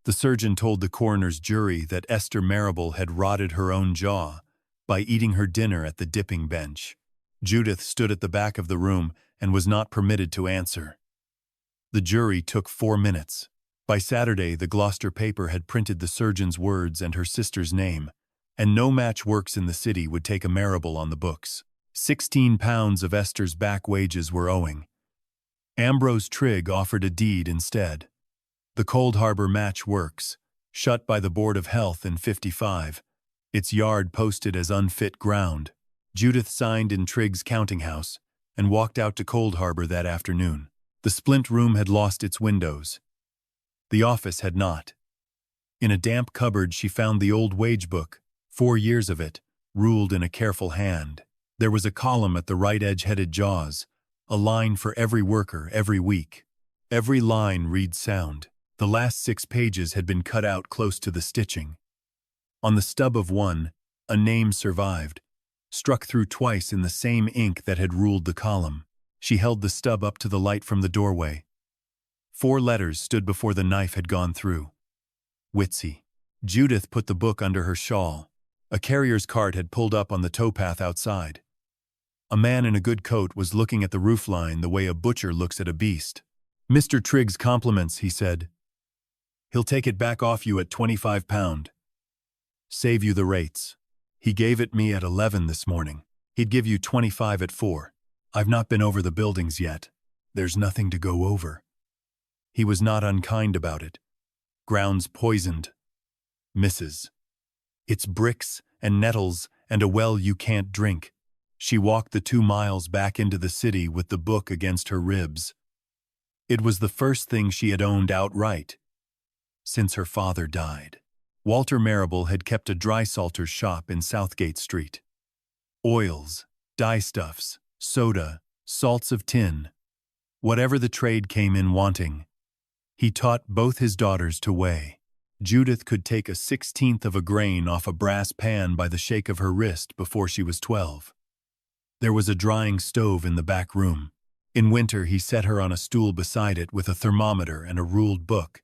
The surgeon told the coroner's jury that Esther Marrable had rotted her own jaw by eating her dinner at the dipping bench. Judith stood at the back of the room and was not permitted to answer. The jury took 4 minutes. By Saturday, the Gloucester paper had printed the surgeon's words and her sister's name, and no match works in the city would take a Marrable on the books. £16 of Esther's back wages were owing. Ambrose Trigg offered a deed instead. The Coldharbour match works, shut by the Board of Health in '55, its yard posted as unfit ground. Judith signed in Trigg's counting house and walked out to Coldharbour that afternoon. The splint room had lost its windows. The office had not. In a damp cupboard she found the old wage book, 4 years of it, ruled in a careful hand. There was a column at the right edge-headed jaws, a line for every worker every week. Every line read sound. The last 6 pages had been cut out close to the stitching. On the stub of one, a name survived, struck through twice in the same ink that had ruled the column. She held the stub up to the light from the doorway. 4 letters stood before the knife had gone through. Witsy. Judith put the book under her shawl. A carrier's cart had pulled up on the towpath outside. A man in a good coat was looking at the roofline the way a butcher looks at a beast. "Mr. Trigg's compliments," he said. "He'll take it back off you at £25. Save you the rates. He gave it me at 11 this morning. He'd give you 25 at 4. I've not been over the buildings yet. There's nothing to go over." He was not unkind about it. "Ground's poisoned, Mrs. It's bricks and nettles and a well you can't drink." She walked the 2 miles back into the city with the book against her ribs. It was the first thing she had owned outright since her father died. Walter Marrable had kept a drysalter shop in Southgate Street. Oils, dyestuffs, soda, salts of tin, whatever the trade came in wanting. He taught both his daughters to weigh. Judith could take a 1/16 of a grain off a brass pan by the shake of her wrist before she was 12. There was a drying stove in the back room. In winter he set her on a stool beside it with a thermometer and a ruled book,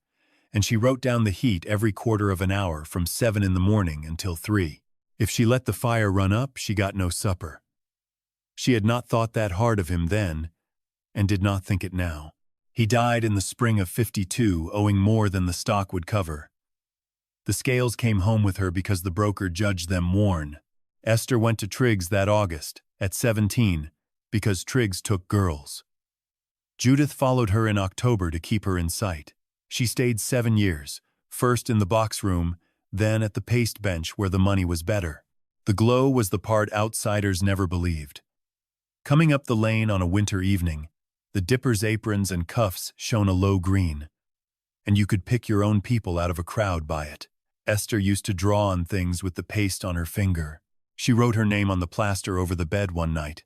and she wrote down the heat every quarter of an hour from 7 in the morning until 3. If she let the fire run up, she got no supper. She had not thought that hard of him then, and did not think it now. He died in the spring of '52, owing more than the stock would cover. The scales came home with her because the broker judged them worn. Esther went to Trigg's that August, at 17, because Trigg's took girls. Judith followed her in October to keep her in sight. She stayed 7 years, first in the box room, then at the paste bench where the money was better. The glow was the part outsiders never believed. Coming up the lane on a winter evening, the dippers' aprons and cuffs shone a low green, and you could pick your own people out of a crowd by it. Esther used to draw on things with the paste on her finger. She wrote her name on the plaster over the bed one night,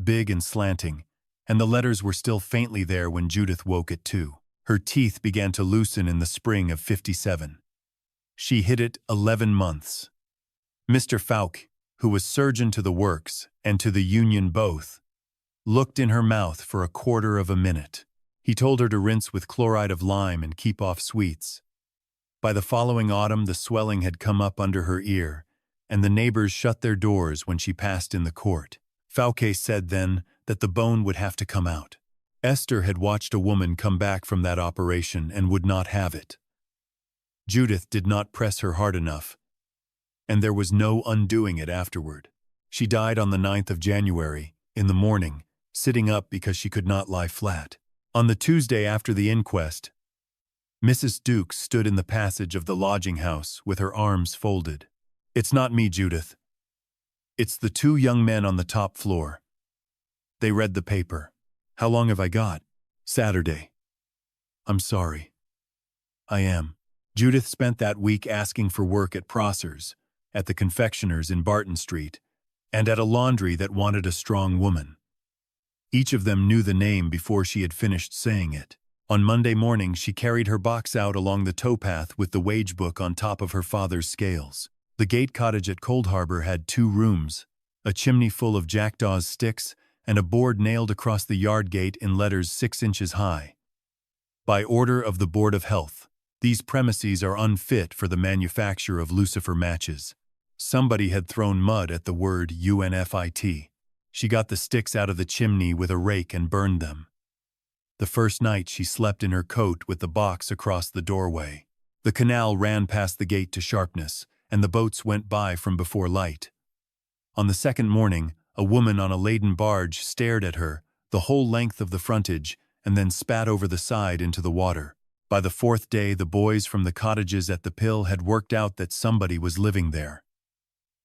big and slanting, and the letters were still faintly there when Judith woke at 2. Her teeth began to loosen in the spring of '57. She hid it 11 months. Mr. Fouke, who was surgeon to the works and to the union both, looked in her mouth for a quarter of a minute. He told her to rinse with chloride of lime and keep off sweets. By the following autumn the swelling had come up under her ear, and the neighbors shut their doors when she passed in the court. Fouke said then that the bone would have to come out. Esther had watched a woman come back from that operation and would not have it. Judith did not press her hard enough, and there was no undoing it afterward. She died on the 9th of January, in the morning, sitting up because she could not lie flat. On the Tuesday after the inquest, Mrs. Dukes stood in the passage of the lodging house with her arms folded. "It's not me, Judith. It's the 2 young men on the top floor. They read the paper. How long have I got?" "Saturday." "I'm sorry." "I am." Judith spent that week asking for work at Prosser's, at the confectioner's in Barton Street, and at a laundry that wanted a strong woman. Each of them knew the name before she had finished saying it. On Monday morning she carried her box out along the towpath with the wage book on top of her father's scales. The gate cottage at Coldharbour had 2 rooms, a chimney full of jackdaw's sticks, and a board nailed across the yard gate in letters 6 inches high. By order of the Board of Health. These premises are unfit for the manufacture of lucifer matches. Somebody had thrown mud at the word UNFIT. She got the sticks out of the chimney with a rake and burned them. The first night she slept in her coat with the box across the doorway. The canal ran past the gate to sharpness, and the boats went by from before light. On the second morning, a woman on a laden barge stared at her the whole length of the frontage and then spat over the side into the water. By the fourth day, the boys from the cottages at the Pill had worked out that somebody was living there.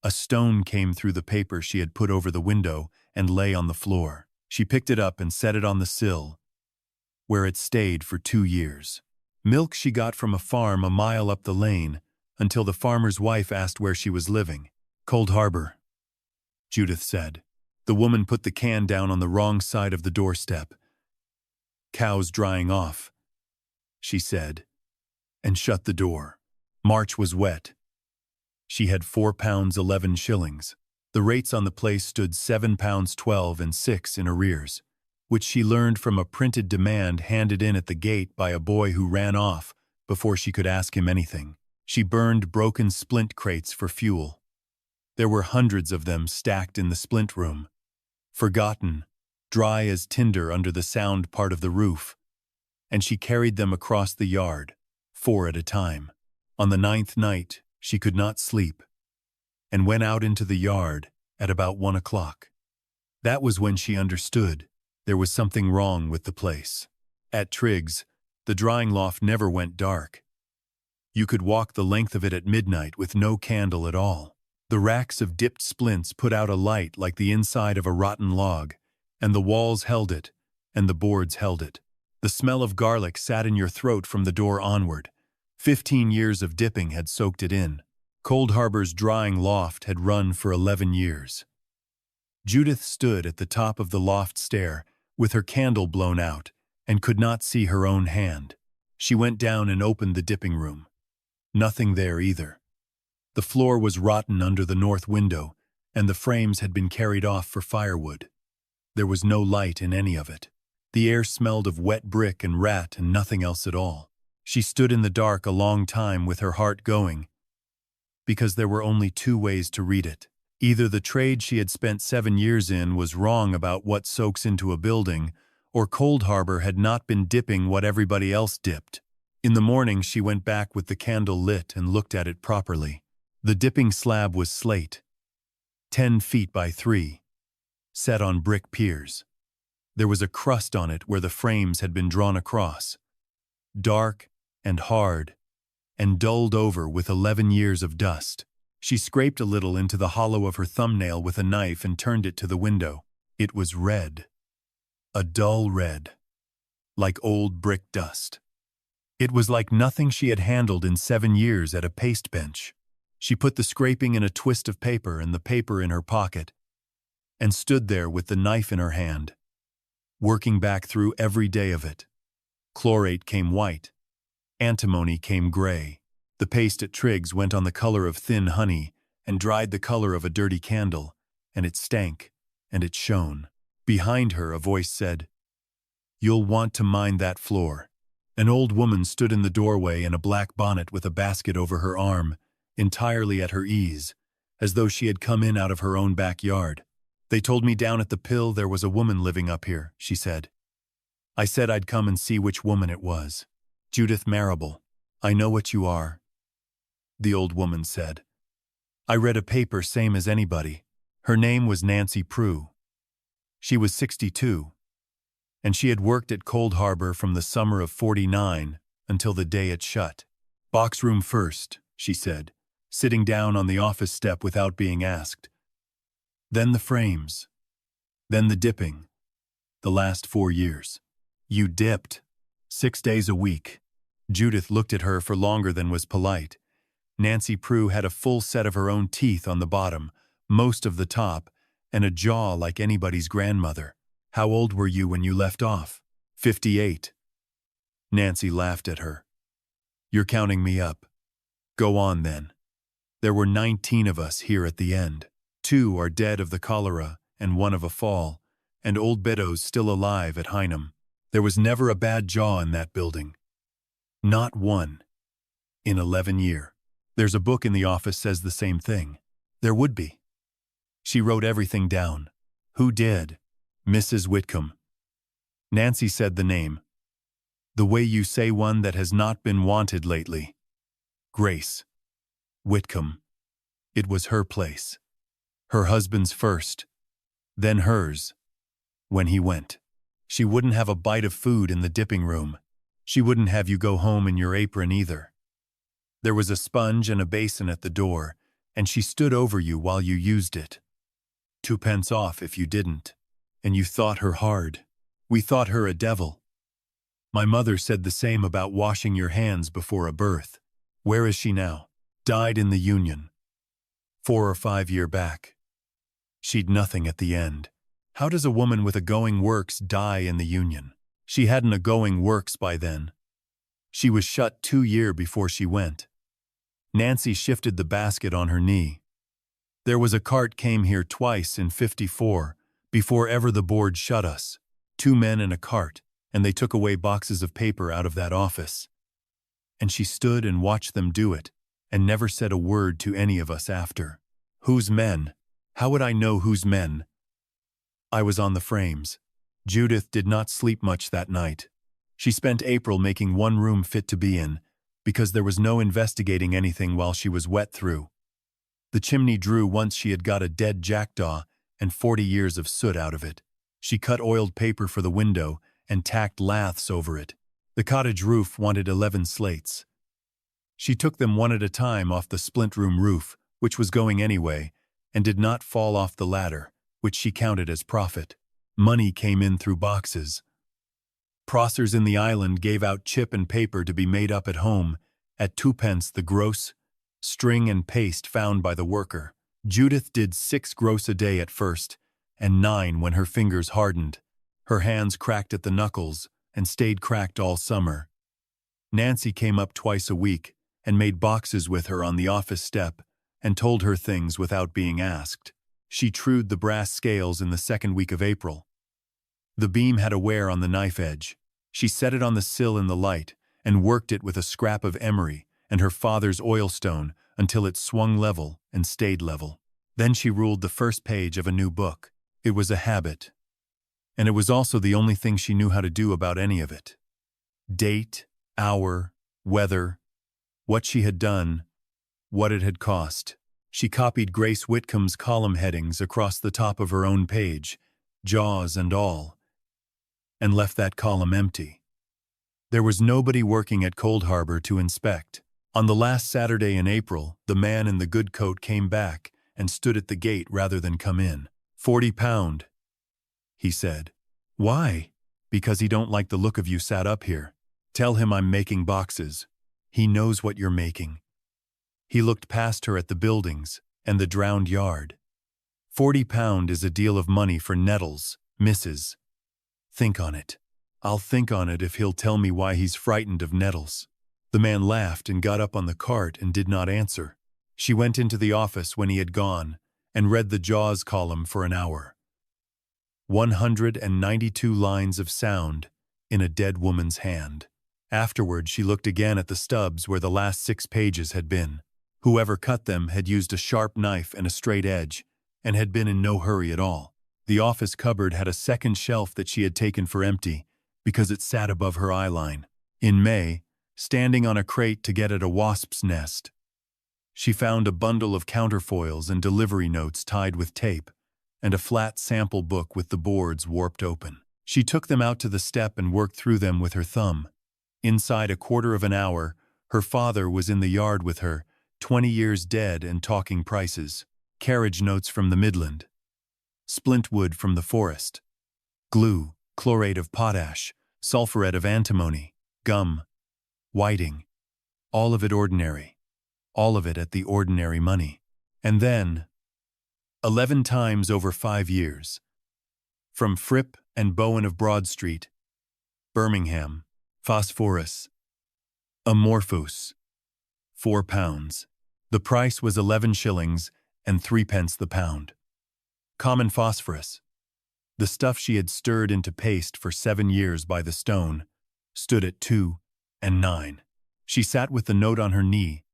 A stone came through the paper she had put over the window and lay on the floor. She picked it up and set it on the sill, where it stayed for 2 years. Milk she got from a farm a mile up the lane, until the farmer's wife asked where she was living. Coldharbour, Judith said. The woman put the can down on the wrong side of the doorstep. Cows drying off, she said, and shut the door. March was wet. She had £4 11 shillings. The rates on the place stood £7 12 and 6 in arrears, which she learned from a printed demand handed in at the gate by a boy who ran off before she could ask him anything. She burned broken splint crates for fuel. There were hundreds of them stacked in the splint room, forgotten, dry as tinder under the sound part of the roof, and she carried them across the yard, 4 at a time. On the 9th night, she could not sleep, and went out into the yard at about 1 o'clock. That was when she understood there was something wrong with the place. At Triggs, the drying loft never went dark. You could walk the length of it at midnight with no candle at all. The racks of dipped splints put out a light like the inside of a rotten log, and the walls held it, and the boards held it. The smell of garlic sat in your throat from the door onward. 15 years of dipping had soaked it in. Coldharbour's drying loft had run for 11 years. Judith stood at the top of the loft stair, with her candle blown out, and could not see her own hand. She went down and opened the dipping room. Nothing there either. The floor was rotten under the north window, and the frames had been carried off for firewood. There was no light in any of it. The air smelled of wet brick and rat and nothing else at all. She stood in the dark a long time with her heart going, because there were only 2 ways to read it. Either the trade she had spent 7 years in was wrong about what soaks into a building, or Coldharbour had not been dipping what everybody else dipped. In the morning she went back with the candle lit and looked at it properly. The dipping slab was slate, 10 feet by 3, set on brick piers. There was a crust on it where the frames had been drawn across, dark and hard, and dulled over with 11 years of dust. She scraped a little into the hollow of her thumbnail with a knife and turned it to the window. It was red, a dull red, like old brick dust. It was like nothing she had handled in 7 years at a paste bench. She put the scraping in a twist of paper and the paper in her pocket, and stood there with the knife in her hand, working back through every day of it. Chlorate came white. Antimony came gray. The paste at Triggs went on the color of thin honey and dried the color of a dirty candle, and it stank, and it shone. Behind her, a voice said, "You'll want to mind that floor." An old woman stood in the doorway in a black bonnet with a basket over her arm, entirely at her ease, as though she had come in out of her own backyard. "They told me down at the Pill there was a woman living up here," she said. "I said I'd come and see which woman it was." "Judith Marrable. I know what you are," the old woman said. "I read a paper same as anybody. Her name was Nancy Prue. She was 62, and she had worked at Coldharbour from the summer of '49 until the day it shut. Box room first," she said, sitting down on the office step without being asked. "Then the frames. Then the dipping. The last 4 years. You dipped 6 days a week." Judith looked at her for longer than was polite. Nancy Prue had a full set of her own teeth on the bottom, most of the top, and a jaw like anybody's grandmother. "How old were you when you left off?" 58. Nancy laughed at her. "You're counting me up. Go on then. There were 19 of us here at the end. 2 are dead of the cholera and 1 of a fall, and old Beddoes still alive at Hynham. There was never a bad jaw in that building. Not one. in 11 years. There's a book in the office says the same thing. There would be. She wrote everything down. Who did? Mrs. Whitcomb. Nancy said the name. The way you say one that has not been wanted lately. Grace. Whitcomb. It was her place. Her husband's first. Then hers. When he went. She wouldn't have a bite of food in the dipping room. She wouldn't have you go home in your apron either. There was a sponge and a basin at the door, and she stood over you while you used it. 2p off if you didn't. And you thought her hard. We thought her a devil. My mother said the same about washing your hands before a birth. Where is she now? Died in the Union. 4 or 5 years back. She'd nothing at the end. How does a woman with a going works die in the Union? She hadn't a going works by then. She was shut 2 years before she went. Nancy shifted the basket on her knee. There was a cart came here twice in 54, before ever the board shut us. 2 men in a cart, and they took away boxes of paper out of that office. And she stood and watched them do it, and never said a word to any of us after. Whose men? How would I know whose men? I was on the frames. Judith did not sleep much that night. She spent April making one room fit to be in, because there was no investigating anything while she was wet through. The chimney drew once she had got a dead jackdaw and 40 years of soot out of it. She cut oiled paper for the window and tacked laths over it. The cottage roof wanted 11 slates. She took them one at a time off the splint room roof, which was going anyway, and did not fall off the ladder, which she counted as profit. Money came in through boxes. Procers in the island gave out chip and paper to be made up at home, at 2p the gross, string and paste found by the worker. Judith did 6 gross a day at first, and 9 when her fingers hardened. Her hands cracked at the knuckles, and stayed cracked all summer. Nancy came up twice a week, and made boxes with her on the office step, and told her things without being asked. She trued the brass scales in the 2nd week of April. The beam had a wear on the knife edge. She set it on the sill in the light, and worked it with a scrap of emery and her father's oilstone until it swung level and stayed level. Then she ruled the first page of a new book. It was a habit. And it was also the only thing she knew how to do about any of it. Date, hour, weather, what she had done, what it had cost. She copied Grace Whitcomb's column headings across the top of her own page, jaws and all, and left that column empty. There was nobody working at Coldharbour to inspect. On the last Saturday in April, the man in the good coat came back and stood at the gate rather than come in. £40, he said. Why? Because he don't like the look of you sat up here. Tell him I'm making boxes. He knows what you're making. He looked past her at the buildings and the drowned yard. £40 is a deal of money for nettles, missus. Think on it. I'll think on it if he'll tell me why he's frightened of nettles. The man laughed and got up on the cart and did not answer. She went into the office when he had gone and read the jaws column for an hour. 192 lines of sound in a dead woman's hand. Afterward, she looked again at the stubs where the last 6 pages had been. Whoever cut them had used a sharp knife and a straight edge, and had been in no hurry at all. The office cupboard had a second shelf that she had taken for empty, because it sat above her eyeline. In May, standing on a crate to get at a wasp's nest, she found a bundle of counterfoils and delivery notes tied with tape, and a flat sample book with the boards warped open. She took them out to the step and worked through them with her thumb. Inside a quarter of an hour, her father was in the yard with her, 20 years dead and talking prices. Carriage notes from the Midland. Splint wood from the forest. Glue, chlorate of potash, sulphuret of antimony, gum, whiting. All of it ordinary. All of it at the ordinary money. And then, 11 times over 5 years. From Fripp and Bowen of Broad Street, Birmingham, phosphorus, amorphous, £4. The price was 11 shillings and 3p the pound. Common phosphorus, the stuff she had stirred into paste for 7 years by the stone, stood at 2 and 9. She sat with the note on her knee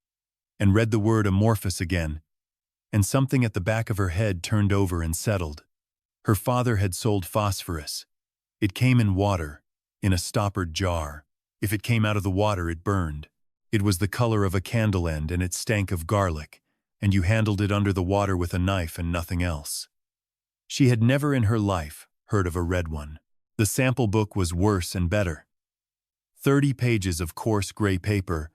and read the word amorphous again, and something at the back of her head turned over and settled. Her father had sold phosphorus. It came in water, in a stoppered jar. If it came out of the water, it burned. It was the color of a candle end and it stank of garlic, and you handled it under the water with a knife and nothing else. She had never in her life heard of a red one. The sample book was worse and better. 30 pages of coarse gray paper,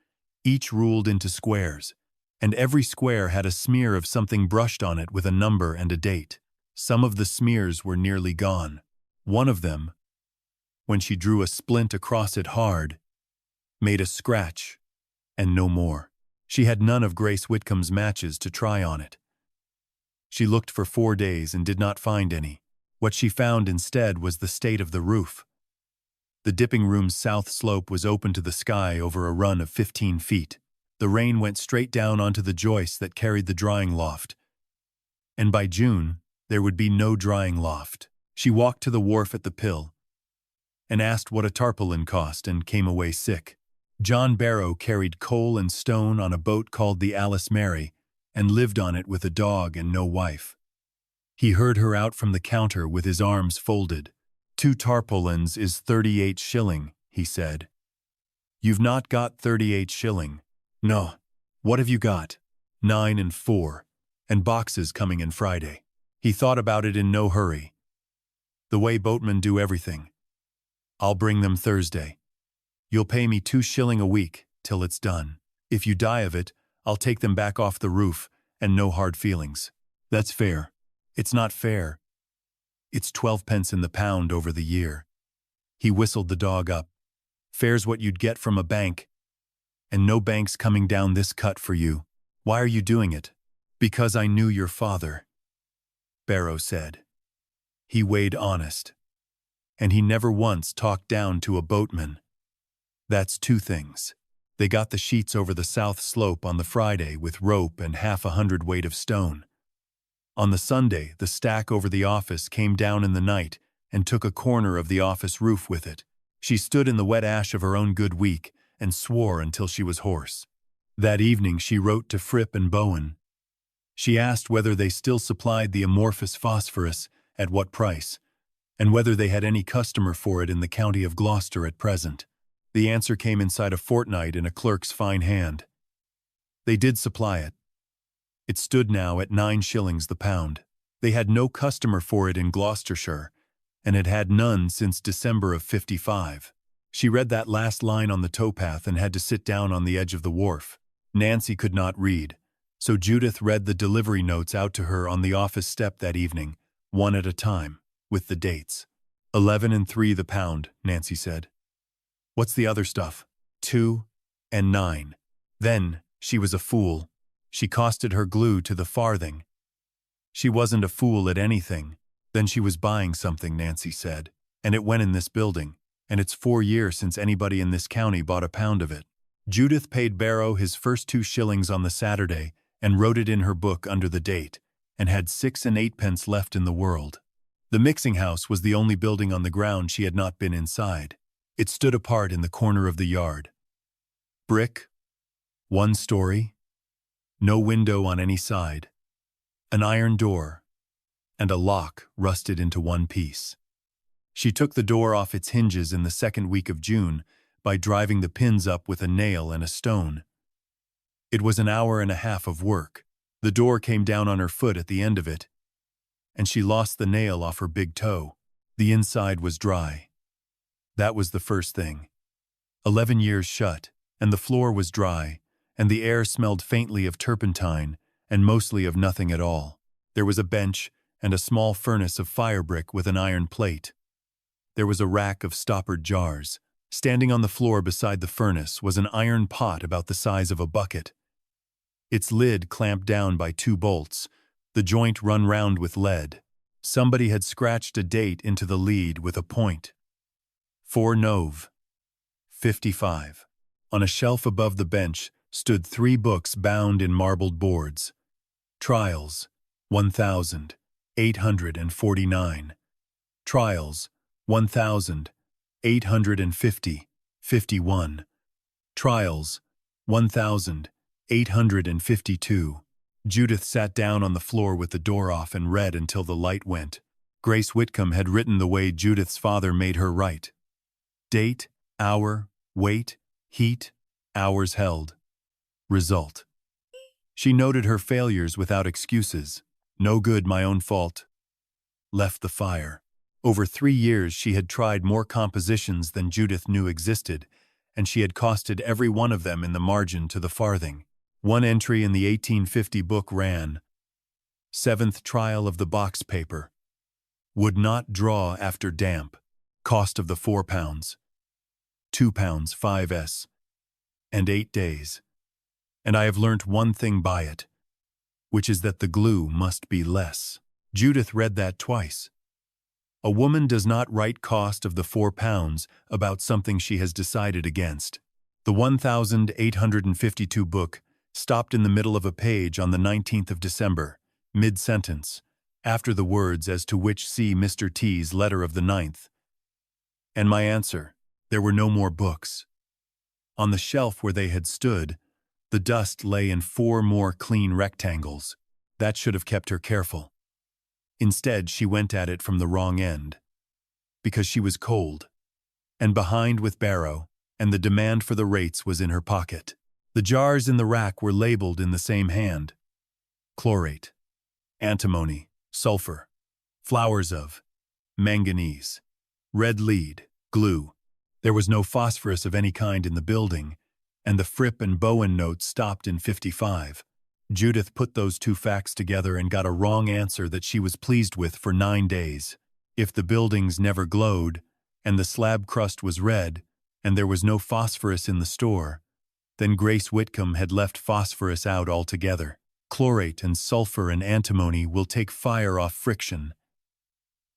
each ruled into squares, and every square had a smear of something brushed on it with a number and a date. Some of the smears were nearly gone. One of them, when she drew a splint across it hard, made a scratch, and no more. She had none of Grace Whitcomb's matches to try on it. She looked for 4 days and did not find any. What she found instead was the state of the roof. The dipping room's south slope was open to the sky over a run of 15 feet. The rain went straight down onto the joists that carried the drying loft. And by June, there would be no drying loft. She walked to the wharf at the Pill and asked what a tarpaulin cost and came away sick. John Barrow carried coal and stone on a boat called the Alice Mary and lived on it with a dog and no wife. He heard her out from the counter with his arms folded. 2 tarpaulins is 38 shilling, he said. You've not got 38 shilling. No. What have you got? 9 and 4, and boxes coming in Friday. He thought about it in no hurry. The way boatmen do everything. I'll bring them Thursday. You'll pay me 2 shilling a week till it's done. If you die of it, I'll take them back off the roof and no hard feelings. That's fair. It's not fair. It's 12 pence in the pound over the year. He whistled the dog up. Fair's what you'd get from a bank. And no bank's coming down this cut for you. Why are you doing it? Because I knew your father, Barrow said. He weighed honest. And he never once talked down to a boatman. That's 2 things. They got the sheets over the south slope on the Friday with rope and half a hundredweight of stone. On the Sunday, the stack over the office came down in the night and took a corner of the office roof with it. She stood in the wet ash of her own good week and swore until she was hoarse. That evening she wrote to Fripp and Bowen. She asked whether they still supplied the amorphous phosphorus, at what price, and whether they had any customer for it in the county of Gloucester at present. The answer came inside a fortnight in a clerk's fine hand. They did supply it. It stood now at 9 shillings the pound. They had no customer for it in Gloucestershire, and had had none since December of '55. She read that last line on the towpath and had to sit down on the edge of the wharf. Nancy could not read, so Judith read the delivery notes out to her on the office step that evening, one at a time, with the dates. 11 and 3 the pound, Nancy said. What's the other stuff? 2 and 9. Then, she was a fool. She costed her glue to the farthing. She wasn't a fool at anything. Then she was buying something, Nancy said, and it went in this building, and it's 4 years since anybody in this county bought a pound of it. Judith paid Barrow his first 2 shillings on the Saturday and wrote it in her book under the date, and had 6 and 8 pence left in the world. The mixing house was the only building on the ground she had not been inside. It stood apart in the corner of the yard. Brick, 1 story, no window on any side, an iron door, and a lock rusted into one piece. She took the door off its hinges in the 2nd week of June by driving the pins up with a nail and a stone. It was an hour and a half of work. The door came down on her foot at the end of it, and she lost the nail off her big toe. The inside was dry. That was the first thing. 11 years shut, and the floor was dry, and the air smelled faintly of turpentine, and mostly of nothing at all. There was a bench and a small furnace of fire brick with an iron plate. There was a rack of stoppered jars. Standing on the floor beside the furnace was an iron pot about the size of a bucket. Its lid clamped down by 2 bolts, the joint run round with lead. Somebody had scratched a date into the lead with a point. 4 Nov. 55. On a shelf above the bench stood 3 books bound in marbled boards. Trials, 1,849. Trials, 1,850, 51. Trials, 1852. Judith sat down on the floor with the door off and read until the light went. Grace Whitcomb had written the way Judith's father made her write. Date, hour, weight, heat, hours held. Result. She noted her failures without excuses. No good, my own fault. Left the fire. Over 3 years she had tried more compositions than Judith knew existed, and she had costed every one of them in the margin to the farthing. One entry in the 1850 book ran, "Seventh trial of the box paper. Would not draw after damp. Cost of the £4. £2 5s. And 8 days. And I have learnt one thing by it, which is that the glue must be less." Judith read that twice. A woman does not write cost of the £4 about something she has decided against. The 1852 book stopped in the middle of a page on the 19th of December, mid-sentence, after the words as to which see Mr. T's letter of the 9th. And my answer, there were no more books. On the shelf where they had stood, the dust lay in 4 more clean rectangles. That should have kept her careful. Instead, she went at it from the wrong end. Because she was cold, and behind with Barrow, and the demand for the rates was in her pocket. The jars in the rack were labeled in the same hand. Chlorate, antimony, sulfur, flowers of, manganese, red lead, glue. There was no phosphorus of any kind in the building, and the Fripp and Bowen notes stopped in 55. Judith put those 2 facts together and got a wrong answer that she was pleased with for 9 days. If the buildings never glowed, and the slab crust was red, and there was no phosphorus in the store, then Grace Whitcomb had left phosphorus out altogether. Chlorate and sulfur and antimony will take fire off friction.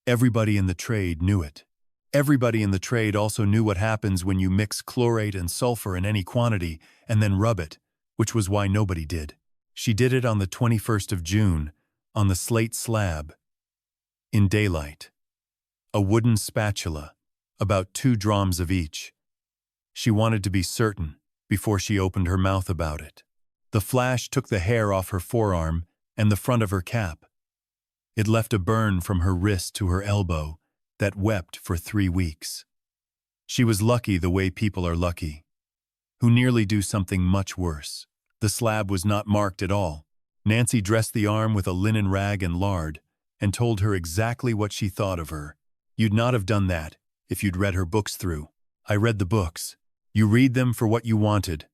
Everybody in the trade knew it. Everybody in the trade also knew what happens when you mix chlorate and sulfur in any quantity and then rub it, which was why nobody did. She did it on the 21st of June, on the slate slab, in daylight. A wooden spatula, about 2 drachms of each. She wanted to be certain before she opened her mouth about it. The flash took the hair off her forearm and the front of her cap. It left a burn from her wrist to her elbow that wept for 3 weeks. She was lucky the way people are lucky, who nearly do something much worse. The slab was not marked at all. Nancy dressed the arm with a linen rag and lard and told her exactly what she thought of her. "You'd not have done that if you'd read her books through." "I read the books." "You read them for what you wanted."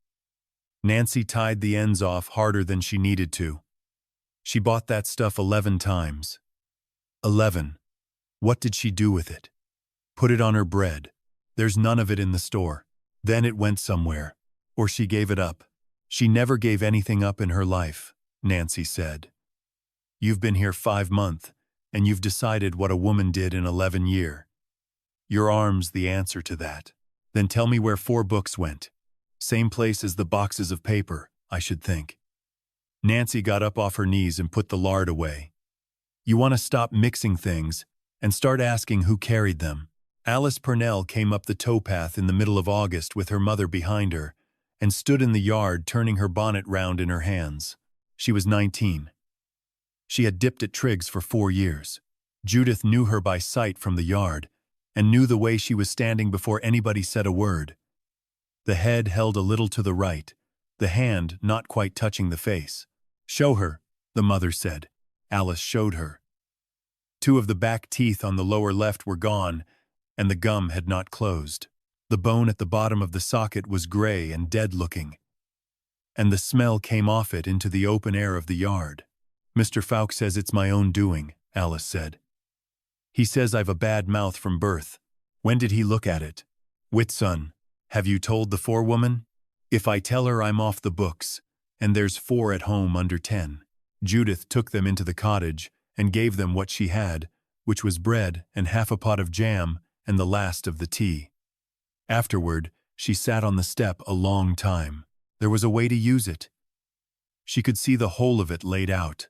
Nancy tied the ends off harder than she needed to. She bought that stuff 11 times. 11. What did she do with it? Put it on her bread. There's none of it in the store. Then it went somewhere. Or she gave it up. She never gave anything up in her life, Nancy said. You've been here 5 months, and you've decided what a woman did in 11 years. Your arm's the answer to that. Then tell me where 4 books went. Same place as the boxes of paper, I should think. Nancy got up off her knees and put the lard away. You want to stop mixing things and start asking who carried them. Alice Purnell came up the towpath in the middle of August with her mother behind her and stood in the yard turning her bonnet round in her hands. She was 19. She had dipped at Triggs for 4 years. Judith knew her by sight from the yard and knew the way she was standing before anybody said a word. The head held a little to the right, the hand not quite touching the face. Show her, the mother said. Alice showed her. 2 of the back teeth on the lower left were gone, and the gum had not closed. The bone at the bottom of the socket was gray and dead-looking, and the smell came off it into the open air of the yard. Mr. Fowke says it's my own doing, Alice said. He says I've a bad mouth from birth. When did he look at it? Whitson, have you told the forewoman? If I tell her I'm off the books, and there's 4 at home under 10. Judith took them into the cottage and gave them what she had, which was bread and half a pot of jam and the last of the tea. Afterward, she sat on the step a long time. There was a way to use it. She could see the whole of it laid out.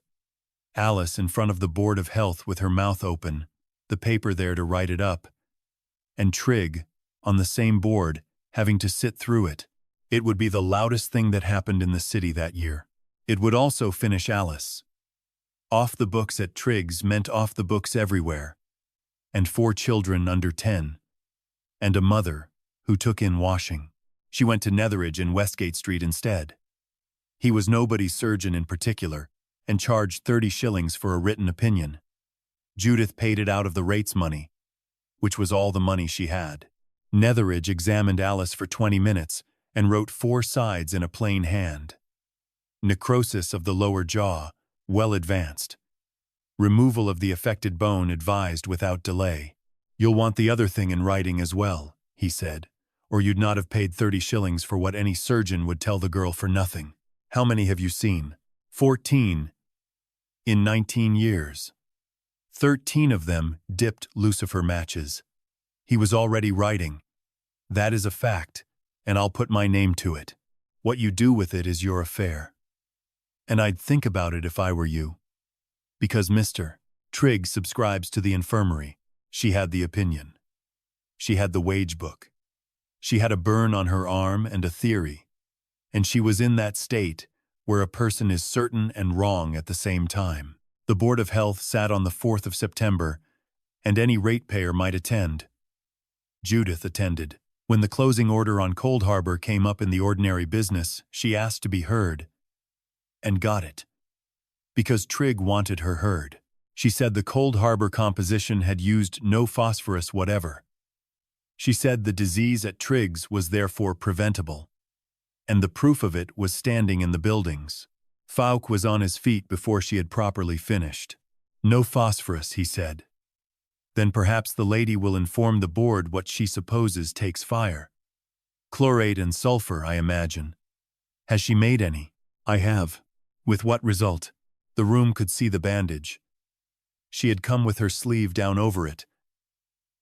Alice in front of the Board of Health with her mouth open, the paper there to write it up, and Trigg, on the same board, having to sit through it. It would be the loudest thing that happened in the city that year. It would also finish Alice. Off the books at Triggs meant off the books everywhere. And 4 children under 10. And a mother who took in washing. She went to Netheridge in Westgate Street instead. He was nobody's surgeon in particular, and charged 30 shillings for a written opinion. Judith paid it out of the rates money, which was all the money she had. Netheridge examined Alice for 20 minutes and wrote 4 sides in a plain hand. Necrosis of the lower jaw, well advanced. Removal of the affected bone advised without delay. You'll want the other thing in writing as well, he said, or you'd not have paid 30 shillings for what any surgeon would tell the girl for nothing. How many have you seen? 14. In 19 years. 13 of them dipped lucifer matches. He was already writing. That is a fact, and I'll put my name to it. What you do with it is your affair. And I'd think about it if I were you. Because Mr. Triggs subscribes to the infirmary. She had the opinion. She had the wage book. She had a burn on her arm and a theory. And she was in that state where a person is certain and wrong at the same time. The Board of Health sat on the 4th of September, and any ratepayer might attend. Judith attended. When the closing order on Coldharbour came up in the ordinary business, she asked to be heard. And got it. Because Trigg wanted her heard. She said the Coldharbour composition had used no phosphorus whatever. She said the disease at Triggs was therefore preventable. And the proof of it was standing in the buildings. Fouke was on his feet before she had properly finished. No phosphorus, he said. Then perhaps the lady will inform the board what she supposes takes fire. Chlorate and sulfur, I imagine. Has she made any? I have. With what result? The room could see the bandage. She had come with her sleeve down over it,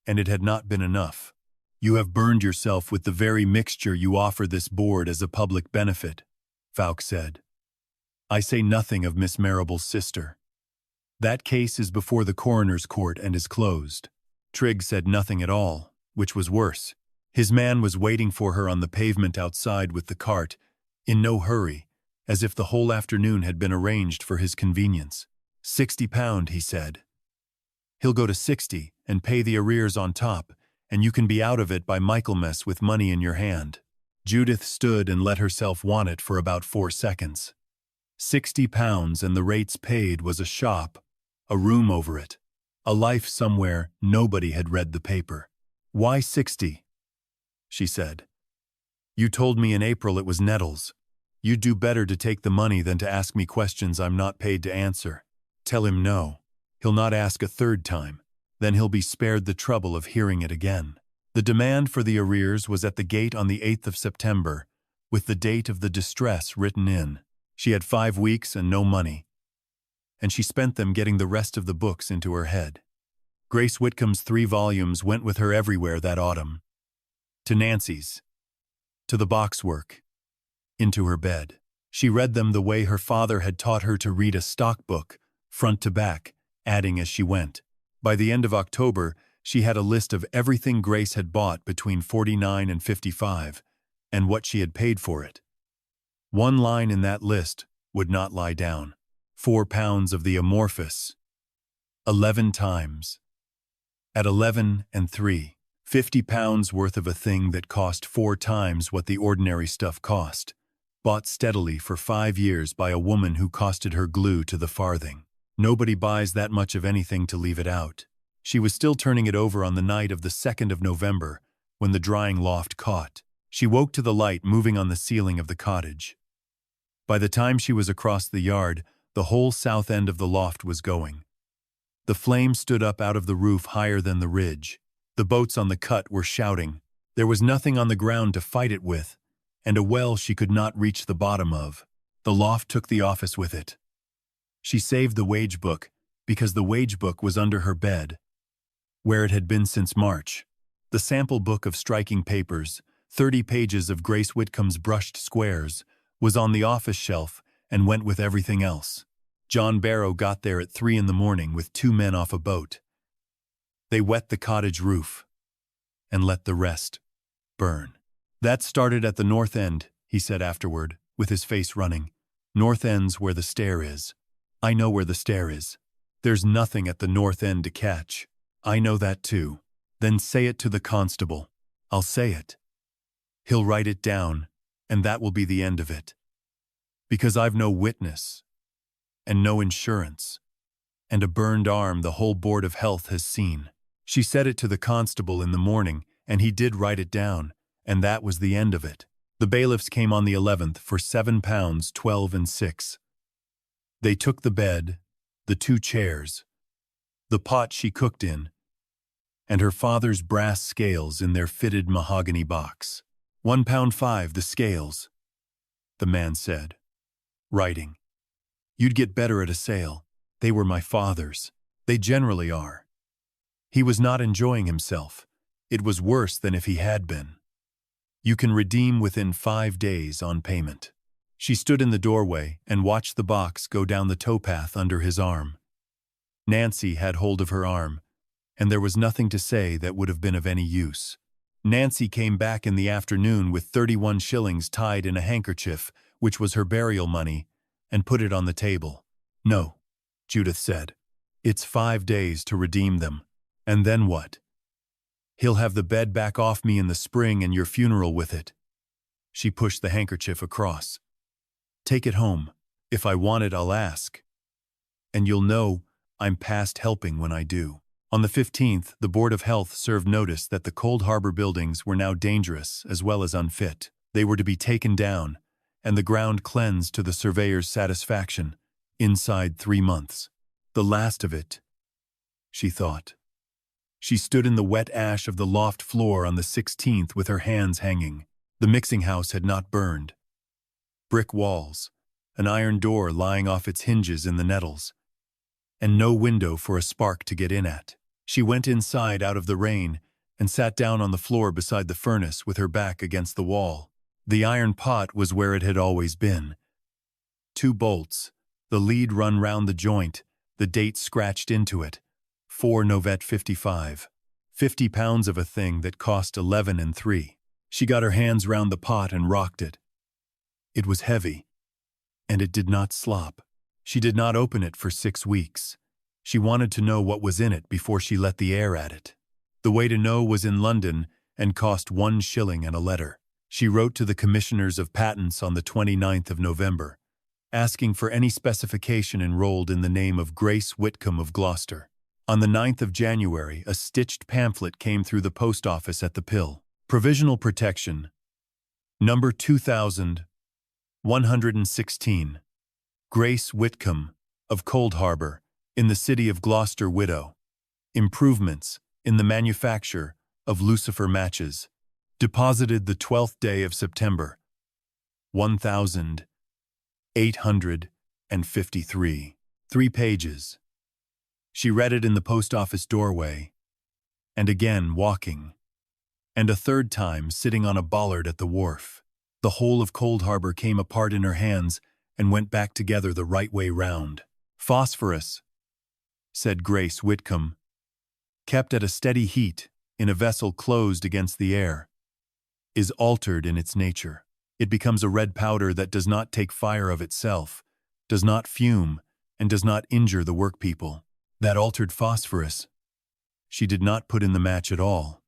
and it had not been enough. You have burned yourself with the very mixture you offer this board as a public benefit, Fouke said. I say nothing of Miss Marrable's sister. That case is before the coroner's court and is closed. Trigg said nothing at all, which was worse. His man was waiting for her on the pavement outside with the cart, in no hurry, as if the whole afternoon had been arranged for his convenience. £60, he said. He'll go to 60 and pay the arrears on top, and you can be out of it by Michaelmas with money in your hand. Judith stood and let herself want it for about 4 seconds. £60 and the rates paid was a shop, a room over it, a life somewhere nobody had read the paper. Why 60? She said. You told me in April it was nettles. You'd do better to take the money than to ask me questions I'm not paid to answer. Tell him no. He'll not ask a 3rd time. Then he'll be spared the trouble of hearing it again. The demand for the arrears was at the gate on the 8th of September, with the date of the distress written in. She had 5 weeks and no money, and she spent them getting the rest of the books into her head. Grace Whitcomb's 3 volumes went with her everywhere that autumn. To Nancy's, to the boxwork, into her bed. She read them the way her father had taught her to read a stock book, front to back, adding as she went. By the end of October, she had a list of everything Grace had bought between 49 and 55, and what she had paid for it. One line in that list would not lie down. 4 pounds of the amorphous. 11 times. At 11 and 3, £50 worth of a thing that cost 4 times what the ordinary stuff cost. Bought steadily for 5 years by a woman who costed her glue to the farthing. Nobody buys that much of anything to leave it out. She was still turning it over on the night of the 2nd of November, when the drying loft caught. She woke to the light moving on the ceiling of the cottage. By the time she was across the yard, the whole south end of the loft was going. The flame stood up out of the roof higher than the ridge. The boats on the cut were shouting. There was nothing on the ground to fight it with, and a well she could not reach the bottom of. The loft took the office with it. She saved the wage book, because the wage book was under her bed, where it had been since March. The sample book of striking papers, 30 pages of Grace Whitcomb's brushed squares, was on the office shelf and went with everything else. John Barrow got there at 3 in the morning with 2 men off a boat. They wet the cottage roof and let the rest burn. That started at the north end, he said afterward, with his face running. North End's where the stair is. I know where the stair is. There's nothing at the north end to catch. I know that too. Then say it to the constable. I'll say it. He'll write it down, and that will be the end of it. Because I've no witness, and no insurance, and a burned arm the whole Board of Health has seen. She said it to the constable in the morning, and he did write it down, and that was the end of it. The bailiffs came on the 11th for £7, 12 and 6. They took the bed, the 2 chairs, the pot she cooked in, and her father's brass scales in their fitted mahogany box. £1.5 the scales, the man said, writing. You'd get better at a sale. They were my father's. They generally are. He was not enjoying himself. It was worse than if he had been. You can redeem within 5 days on payment. She stood in the doorway and watched the box go down the towpath under his arm. Nancy had hold of her arm, and there was nothing to say that would have been of any use. Nancy came back in the afternoon with 31 shillings tied in a handkerchief, which was her burial money, and put it on the table. No, Judith said. It's 5 days to redeem them. And then what? He'll have the bed back off me in the spring and your funeral with it. She pushed the handkerchief across. Take it home. If I want it, I'll ask. And you'll know I'm past helping when I do. On the 15th, the Board of Health served notice that the Coldharbour buildings were now dangerous as well as unfit. They were to be taken down, and the ground cleansed to the surveyor's satisfaction, inside 3 months. The last of it, she thought. She stood in the wet ash of the loft floor on the 16th with her hands hanging. The mixing house had not burned. Brick walls, an iron door lying off its hinges in the nettles, and no window for a spark to get in at. She went inside out of the rain and sat down on the floor beside the furnace with her back against the wall. The iron pot was where it had always been. 2 bolts, the lead run round the joint, the date scratched into it. 4 November 55. £50 of a thing that cost 11 and 3. She got her hands round the pot and rocked it. It was heavy, and it did not slop. She did not open it for 6 weeks. She wanted to know what was in it before she let the air at it. The way to know was in London and cost 1 shilling and a letter. She wrote to the Commissioners of Patents on the 29th of November, asking for any specification enrolled in the name of Grace Whitcomb of Gloucester. On the 9th of January, a stitched pamphlet came through the post office at the Pill. Provisional Protection, number 2116. Grace Whitcomb of Coldharbour, in the city of Gloucester, widow. Improvements in the manufacture of lucifer matches. Deposited the 12th day of September, 1853. 3 pages. She read it in the post office doorway, and again walking, and a third time sitting on a bollard at the wharf. The whole of Coldharbour came apart in her hands and went back together the right way round. Phosphorus, said Grace Whitcomb, kept at a steady heat in a vessel closed against the air, is altered in its nature. It becomes a red powder that does not take fire of itself, does not fume, and does not injure the workpeople. That altered phosphorus, she did not put in the match at all.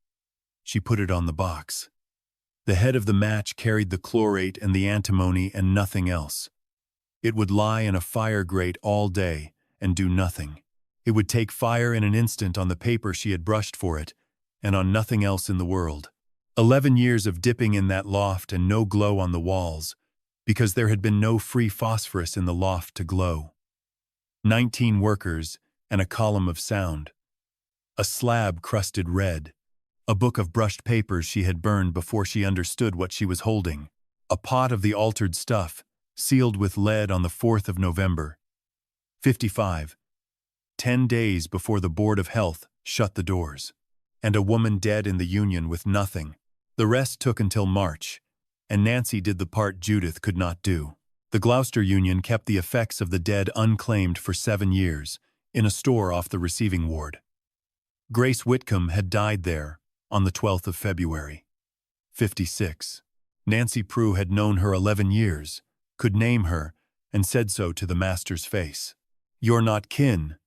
She put it on the box. The head of the match carried the chlorate and the antimony and nothing else. It would lie in a fire grate all day and do nothing. It would take fire in an instant on the paper she had brushed for it, and on nothing else in the world. 11 years of dipping in that loft and no glow on the walls, because there had been no free phosphorus in the loft to glow. 19 workers and a column of sound. A slab crusted red. A book of brushed papers she had burned before she understood what she was holding. A pot of the altered stuff, sealed with lead on the 4th of November. 55. 10 days before the Board of Health shut the doors. And a woman dead in the Union with nothing. The rest took until March, and Nancy did the part Judith could not do. The Gloucester Union kept the effects of the dead unclaimed for 7 years, in a store off the receiving ward. Grace Whitcomb had died there on the 12th of February. 56. Nancy Prue had known her 11 years, could name her, and said so to the master's face. "You're not kin,"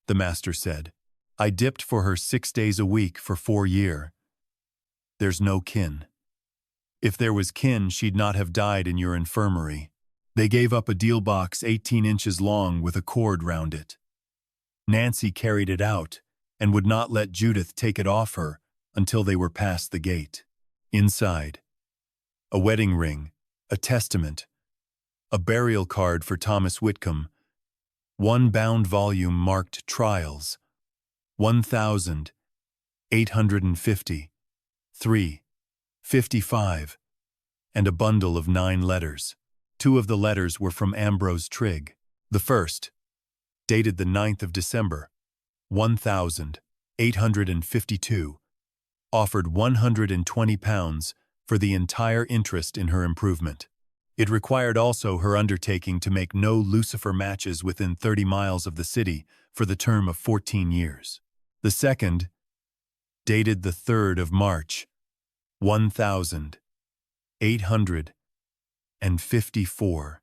the master said. "I dipped for her 6 days a week for 4 years. There's no kin. If there was kin, she'd not have died in your infirmary." They gave up a deal box 18 inches long with a cord round it. Nancy carried it out and would not let Judith take it off her until they were past the gate. Inside, a wedding ring, a testament, a burial card for Thomas Whitcomb, one bound volume marked Trials, 1,850, 355, and a bundle of 9 letters. 2 of the letters were from Ambrose Trigg. The first, dated the 9th of December, 1,852, offered £120 for the entire interest in her improvement. It required also her undertaking to make no lucifer matches within 30 miles of the city for the term of 14 years. The second, dated the 3rd of March, 1,854,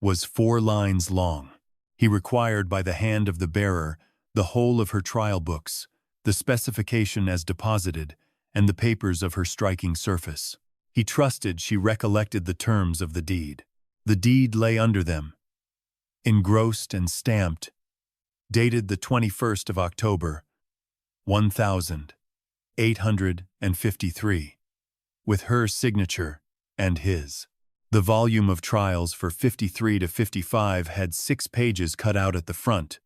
was 4 lines long. He required by the hand of the bearer the whole of her trial books, the specification as deposited, and the papers of her striking surface. He trusted she recollected the terms of the deed. The deed lay under them, engrossed and stamped, dated the 21st of October, 1,853, with her signature and his. The volume of trials for 53 to 55 had 6 pages cut out at the front,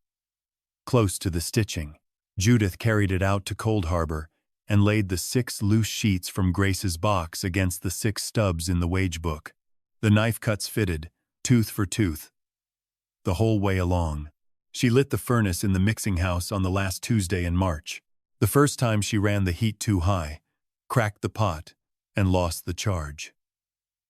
close to the stitching. Judith carried it out to Coldharbour and laid the 6 loose sheets from Grace's box against the 6 stubs in the wage book. The knife cuts fitted, tooth for tooth, the whole way along. She lit the furnace in the mixing house on the last Tuesday in March. The first time she ran the heat too high, cracked the pot, and lost the charge.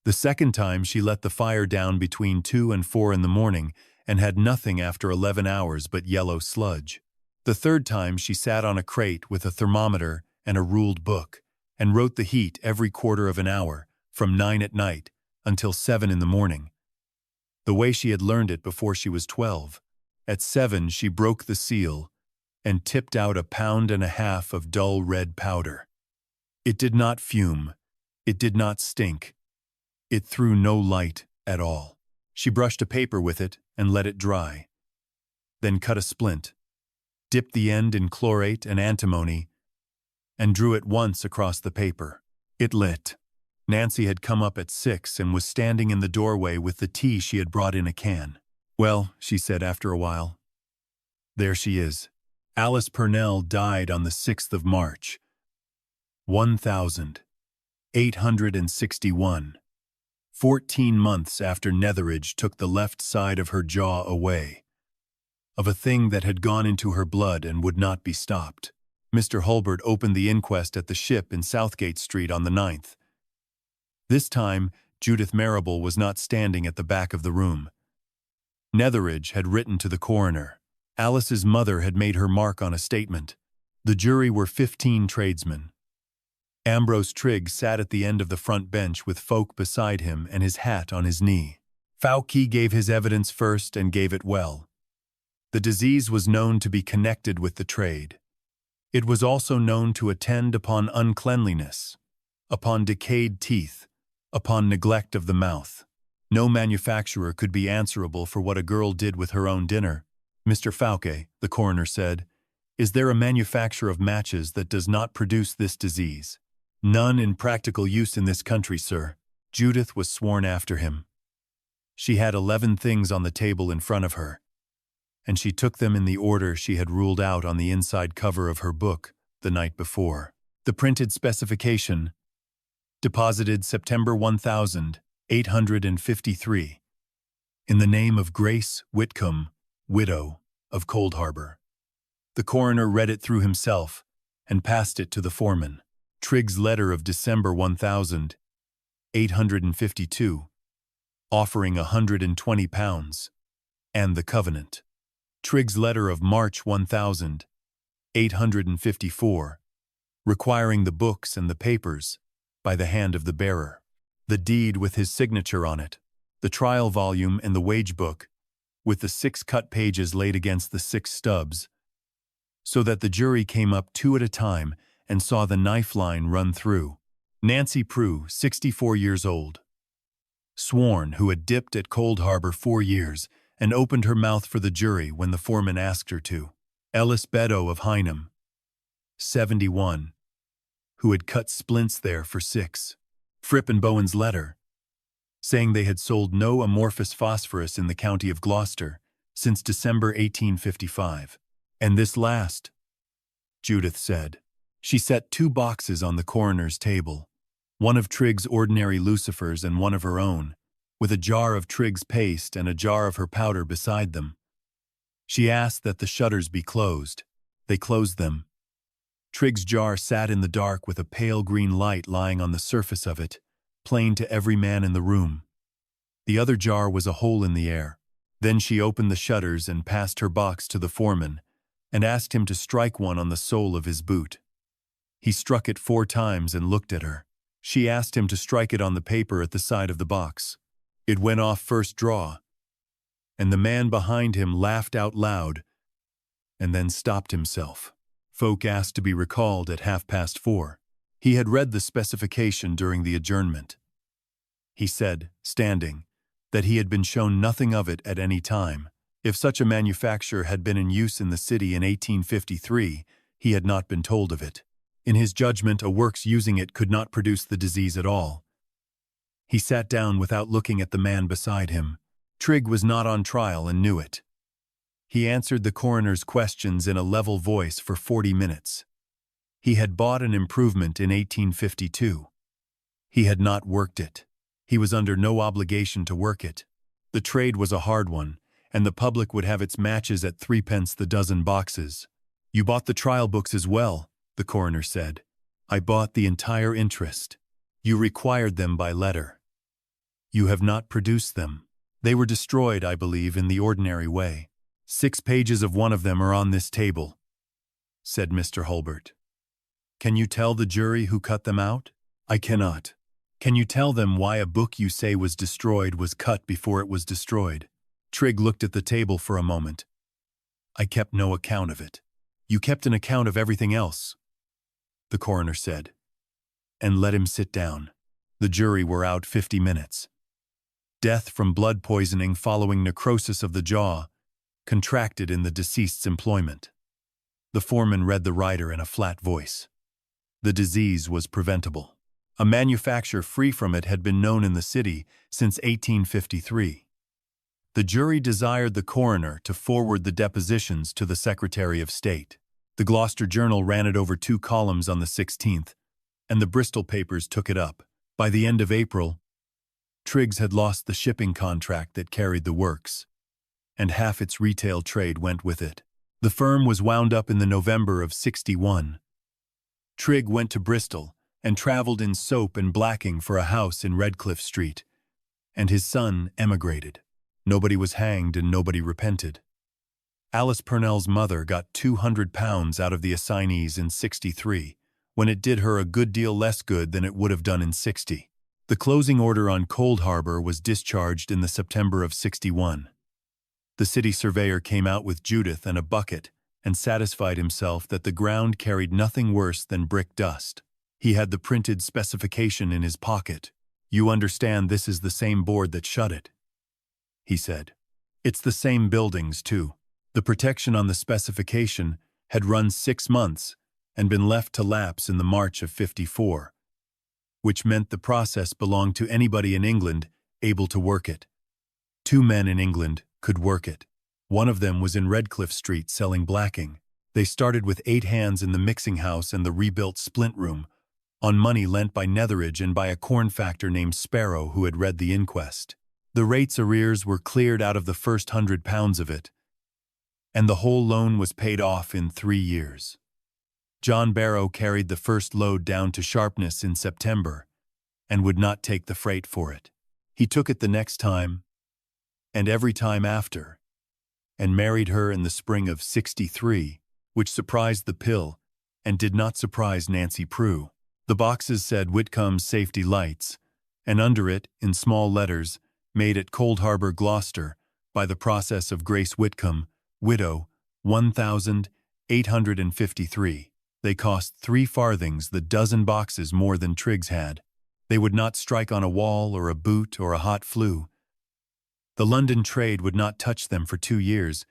The second time she let the fire down between 2 and 4 in the morning and had nothing after 11 hours but yellow sludge. The third time she sat on a crate with a thermometer and a ruled book and wrote the heat every quarter of an hour from 9 at night until 7 in the morning, the way she had learned it before she was 12. At 7 she broke the seal and tipped out 1.5 pounds of dull red powder. It did not fume, it did not stink, it threw no light at all. She brushed a paper with it and let it dry, then cut a splint, dipped the end in chlorate and antimony, and drew it once across the paper. It lit. Nancy had come up at 6 and was standing in the doorway with the tea she had brought in a can. "Well," she said after a while, "there she is. Alice Purnell died on the 6th of March, 1,861, 14 months after Netheridge took the left side of her jaw away, of a thing that had gone into her blood and would not be stopped." Mr. Hulbert opened the inquest at the Ship in Southgate Street on the 9th. This time, Judith Marrable was not standing at the back of the room. Netheridge had written to the coroner. Alice's mother had made her mark on a statement. The jury were 15 tradesmen. Ambrose Trigg sat at the end of the front bench with folk beside him and his hat on his knee. Fowkey gave his evidence first and gave it well. The disease was known to be connected with the trade. It was also known to attend upon uncleanliness, upon decayed teeth, upon neglect of the mouth. No manufacturer could be answerable for what a girl did with her own dinner. "Mr. Fowkey," the coroner said, "is there a manufacture of matches that does not produce this disease?" "None in practical use in this country, sir." Judith was sworn after him. She had 11 things on the table in front of her, and she took them in the order she had ruled out on the inside cover of her book the night before. The printed specification, deposited September 1,853, in the name of Grace Whitcomb, widow of Coldharbour. The coroner read it through himself and passed it to the foreman. Trigg's letter of December 1,852, offering £120, and the covenant. Trigg's letter of March 1,854, requiring the books and the papers by the hand of the bearer. the deed with his signature on it, the trial volume and the wage book, with the 6 cut pages laid against the 6 stubs, so that the jury came up 2 at a time and saw the knife line run through. Nancy Prue, 64 years old. Sworn, who had dipped at Coldharbour 4 years and opened her mouth for the jury when the foreman asked her to. Ellis Beddoe of Hynham, 71, who had cut splints there for 6. Fripp and Bowen's letter, saying they had sold no amorphous phosphorus in the county of Gloucester since December 1855. And this last, Judith said. She set 2 boxes on the coroner's table, one of Trigg's ordinary lucifers and one of her own, with a jar of Trigg's paste and a jar of her powder beside them. She asked that the shutters be closed. They closed them. Trigg's jar sat in the dark with a pale green light lying on the surface of it, plain to every man in the room. The other jar was a hole in the air. Then she opened the shutters and passed her box to the foreman and asked him to strike one on the sole of his boot. He struck it 4 times and looked at her. She asked him to strike it on the paper at the side of the box. It went off first draw, and the man behind him laughed out loud and then stopped himself. Folk asked to be recalled at 4:30. He had read the specification during the adjournment. He said, standing, that he had been shown nothing of it at any time. If such a manufacture had been in use in the city in 1853, he had not been told of it. In his judgment, a works using it could not produce the disease at all. He sat down without looking at the man beside him. Trigg was not on trial and knew it. He answered the coroner's questions in a level voice for 40 minutes. He had bought an improvement in 1852. He had not worked it. He was under no obligation to work it. The trade was a hard one, and the public would have its matches at 3 pence the dozen boxes. "You bought the trial books as well," the coroner said. "I bought the entire interest. You required them by letter. You have not produced them. They were destroyed, I believe, in the ordinary way. 6 pages of one of them are on this table," said Mr. Hulbert. "Can you tell the jury who cut them out?" "I cannot." "Can you tell them why a book you say was destroyed was cut before it was destroyed?" Trigg looked at the table for a moment. "I kept no account of it." "You kept an account of everything else," the coroner said, and let him sit down. The jury were out 50 minutes. Death from blood poisoning following necrosis of the jaw, contracted in the deceased's employment. The foreman read the rider in a flat voice. The disease was preventable. A manufacture free from it had been known in the city since 1853. The jury desired the coroner to forward the depositions to the Secretary of State. The Gloucester Journal ran it over 2 columns on the 16th, and the Bristol papers took it up. By the end of April, Triggs had lost the shipping contract that carried the works, and half its retail trade went with it. The firm was wound up in the November of '61. Trigg went to Bristol and traveled in soap and blacking for a house in Redcliffe Street, and his son emigrated. Nobody was hanged and nobody repented. Alice Purnell's mother got £200 out of the assignees in '63, when it did her a good deal less good than it would have done in '60. The closing order on Coldharbour was discharged in the September of '61. The city surveyor came out with Judith and a bucket and satisfied himself that the ground carried nothing worse than brick dust. He had the printed specification in his pocket. "You understand this is the same board that shut it," he said. "It's the same buildings, too." The protection on the specification had run 6 months and been left to lapse in the March of '54, which meant the process belonged to anybody in England able to work it. 2 men in England could work it. One of them was in Redcliffe Street selling blacking. They started with 8 hands in the mixing house and the rebuilt splint room, on money lent by Netheridge and by a corn factor named Sparrow who had read the inquest. The rates arrears were cleared out of the first £100 of it, and the whole loan was paid off in 3 years. John Barrow carried the first load down to Sharpness in September and would not take the freight for it. He took it the next time, and every time after, and married her in the spring of '63, which surprised the pill and did not surprise Nancy Prue. The boxes said Whitcomb's Safety Lights, and under it, in small letters, made at Coldharbour, Gloucester, by the process of Grace Whitcomb, widow, 1,853. They cost 3 farthings the dozen boxes more than Triggs had. They would not strike on a wall or a boot or a hot flue. The London trade would not touch them for 2 years,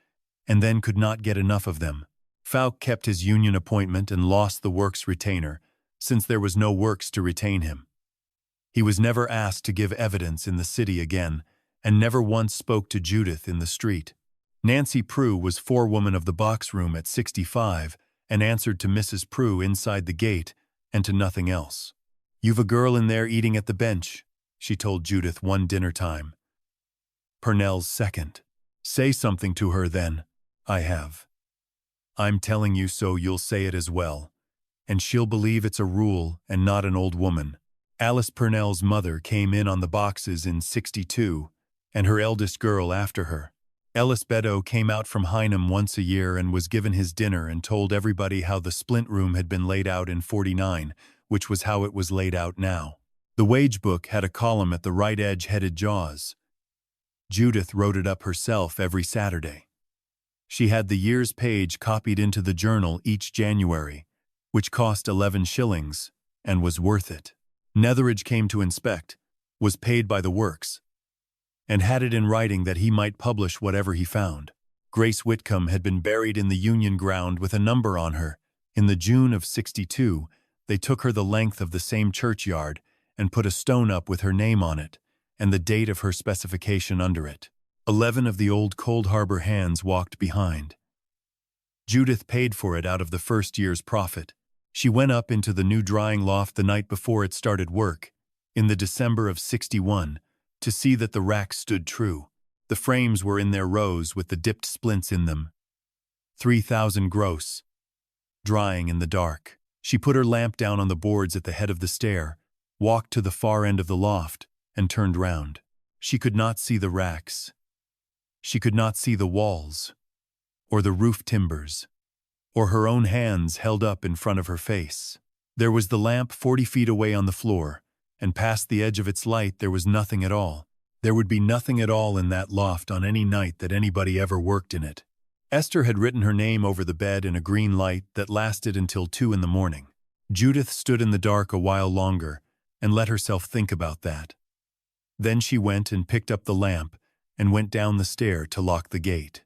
and then could not get enough of them. Fowke kept his union appointment and lost the works retainer, since there was no works to retain him. He was never asked to give evidence in the city again, and never once spoke to Judith in the street. Nancy Prue was forewoman of the box room at 65, and answered to Mrs. Prue inside the gate, and to nothing else. "You've a girl in there eating at the bench," she told Judith one dinner time. Purnell's second. "Say something to her then." "I have. I'm telling you so you'll say it as well, and she'll believe it's a rule and not an old woman." Alice Purnell's mother came in on the boxes in 62, and her eldest girl after her. Ellis Beddoe came out from Hynham once a year and was given his dinner and told everybody how the splint room had been laid out in 49, which was how it was laid out now. The wage book had a column at the right edge headed Jaws. Judith wrote it up herself every Saturday. She had the year's page copied into the journal each January, which cost 11 shillings, and was worth it. Netheridge came to inspect, was paid by the works, and had it in writing that he might publish whatever he found. Grace Whitcomb had been buried in the Union ground with a number on her. In the June of 62, they took her the length of the same churchyard and put a stone up with her name on it, and the date of her specification under it. 11 of the old Coldharbour hands walked behind. Judith paid for it out of the first year's profit. She went up into the new drying loft the night before it started work, in the December of 61, to see that the racks stood true. The frames were in their rows with the dipped splints in them. 3,000 gross. Drying in the dark. She put her lamp down on the boards at the head of the stair, walked to the far end of the loft, and turned round. She could not see the racks. She could not see the walls, or the roof timbers, or her own hands held up in front of her face. There was the lamp 40 feet away on the floor, and past the edge of its light there was nothing at all. There would be nothing at all in that loft on any night that anybody ever worked in it. Esther had written her name over the bed in a green light that lasted until 2 in the morning. Judith stood in the dark a while longer and let herself think about that. Then she went and picked up the lamp and went down the stair to lock the gate.